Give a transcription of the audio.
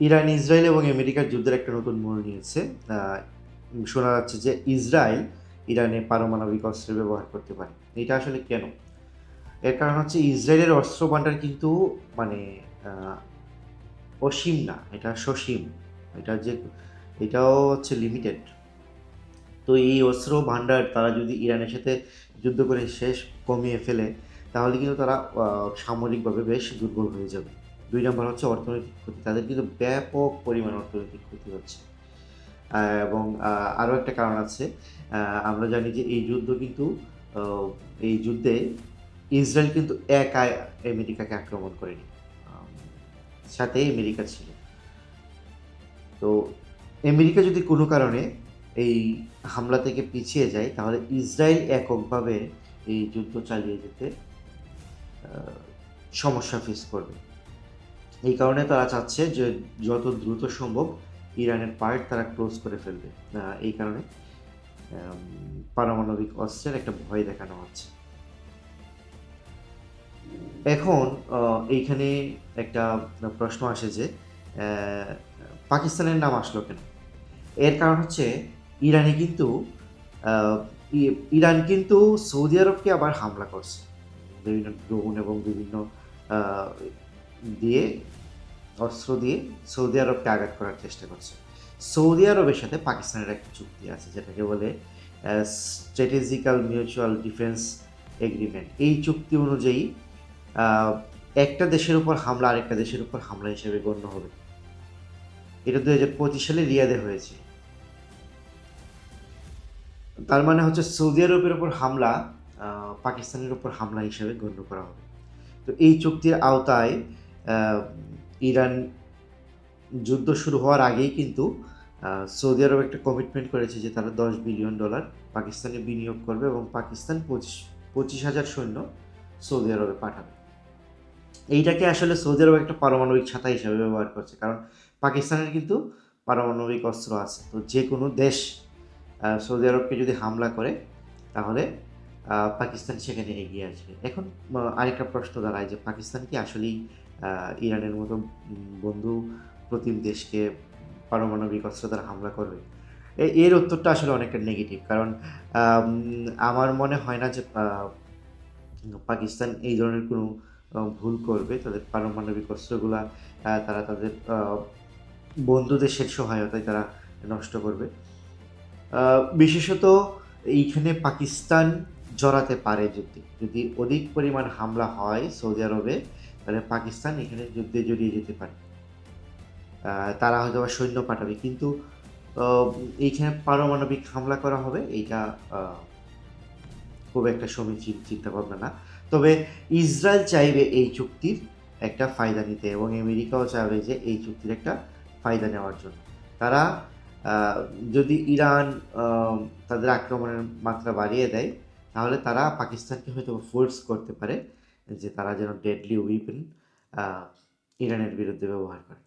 Iran, Israel এবং আমেরিকার যুদ্ধের একটা নতুন মোড় নিয়েছে। আহ, শোনা যাচ্ছে যে ইসরায়েল ইরানে পারমাণবিক অস্ত্রের ব্যবহার করতে পারে। এটা আসলে কেন? এর কারণ হচ্ছে ইসরায়েলের অস্ত্র ভান্ডার কিন্তু মানে আহ, অসীম না, এটা সসীম। এটা যে এটাও হচ্ছে লিমিটেড। তো এই অস্ত্র ভান্ডার তারা যদি ইরানের সাথে যুদ্ধ করে শেষ কমিয়ে ফেলে, তাহলে কিন্তু তারা সামরিকভাবে বেশ দুর্বল হয়ে যাবে। 2 নম্বর হচ্ছে অর্থনৈতিক ক্ষতি, তাদের কিন্তু ব্যাপক পরিমাণ অর্থনৈতিক ক্ষতি হচ্ছে। এবং আরও একটা কারণ আছে। আমরা জানি যে এই যুদ্ধ কিন্তু আহ, এই যুদ্ধে ইসরায়েল কিন্তু একাই আমেরিকাকে আক্রমণ করেনি। আম, সাথে আমেরিকা ছিল। তো আমেরিকা যদি কোনো কারণে এই হামলা থেকে পিছিয়ে যায়, তাহলে ইসরায়েল এককভাবে এই যুদ্ধ চালিয়ে যেতে আহ, সমস্যা ফেস করবে। এই কারণে তারা চাচ্ছে যে যত দ্রুত সম্ভব ইরানের পার্ট তারা ক্লোজ করে ফেলবে। এই কারণে পারমাণবিক অস্ত্রের একটা ভয় দেখানো হচ্ছে। এখন এইখানে একটা প্রশ্ন আসে যে আহ, পাকিস্তানের নাম আসলো কেন? এর কারণ হচ্ছে ইরানে কিন্তু আহ, ইরান কিন্তু সৌদি আরবকে আবার হামলা করছে বিভিন্ন ড্রোন এবং বিভিন্ন আহ, দিয়ে অস্ত্র দিয়ে সৌদি আরবকে আঘাত করার চেষ্টা করছে। সৌদি আরবের সাথে পাকিস্তানের একটা চুক্তি আছে যেটাকে বলে স্ট্র্যাটেজিক্যাল মিউচুয়াল ডিফেন্স এগ্রিমেন্ট। এই চুক্তি অনুযায়ী আহ, একটা দেশের উপর হামলা আরেকটা দেশের উপর হামলা হিসেবে গণ্য হবে। এটা 2025 সালে রিয়াদে হয়েছে। তার মানে হচ্ছে সৌদি আরবের উপর হামলা পাকিস্তানের উপর হামলা হিসেবে গণ্য করা হবে। তো এই চুক্তির আওতায় আহ, ইরান যুদ্ধ শুরু হওয়ার আগেই কিন্তু সৌদি আরব একটা কমিটমেন্ট করেছে যে তারা $10 বিলিয়ন পাকিস্তানে বিনিয়োগ করবে এবং পাকিস্তান 25,000 সৈন্য সৌদি আরবে পাঠাবে। এইটাকে আসলে সৌদি আরব একটা পারমাণবিক ছাতা হিসেবে ব্যবহার করছে, কারণ পাকিস্তানের কিন্তু পারমাণবিক অস্ত্র আছে। তো যে কোনো দেশ সৌদি আরবকে যদি হামলা করে, তাহলে পাকিস্তান সেখানে এগিয়ে আসবে। এখন আরেকটা প্রশ্ন দাঁড়ায় যে পাকিস্তান কি আসলেই ইরানের মতো বন্ধু প্রতিম দেশকে পারমাণবিক অস্ত্র দ্বারা হামলা করবে? এর উত্তরটা আসলে অনেকটা নেগেটিভ, কারণ আমার মনে হয় না যে পাকিস্তান এই ধরনের কোনো ভুল করবে। তাদের পারমাণবিক অস্ত্রগুলা তারা তাদের বন্ধু দেশের সহায়তায় তারা নষ্ট করবে। বিশেষত এইখানে পাকিস্তান জড়াতে পারে যুদ্ধে। যদি অধিক পরিমাণ হামলা হয় সৌদি আরবে, তাহলে পাকিস্তান এখানে যুদ্ধে জড়িয়ে যেতে পারে। তারা হয়তো বা সৈন্য পাঠাবে, কিন্তু আহ, এইখানে পারমাণবিক হামলা করা হবে, এইটা আহ, খুব একটা সমীচীন চিন্তাভাবনা না। তবে ইসরায়েল চাইবে এই চুক্তির একটা ফায়দা নিতে, এবং আমেরিকাও চাইবে যে এই চুক্তির একটা ফায়দা নেওয়ার জন্য। তারা আহ, যদি ইরান তাদের আক্রমণের মাত্রা বাড়িয়ে দেয়, তাহলে তারা পাকিস্তানকে হয়তো ফোর্স করতে পারে যে তারা যেন ডেডলি উইপেন ইরানের বিরুদ্ধে ব্যবহার করে।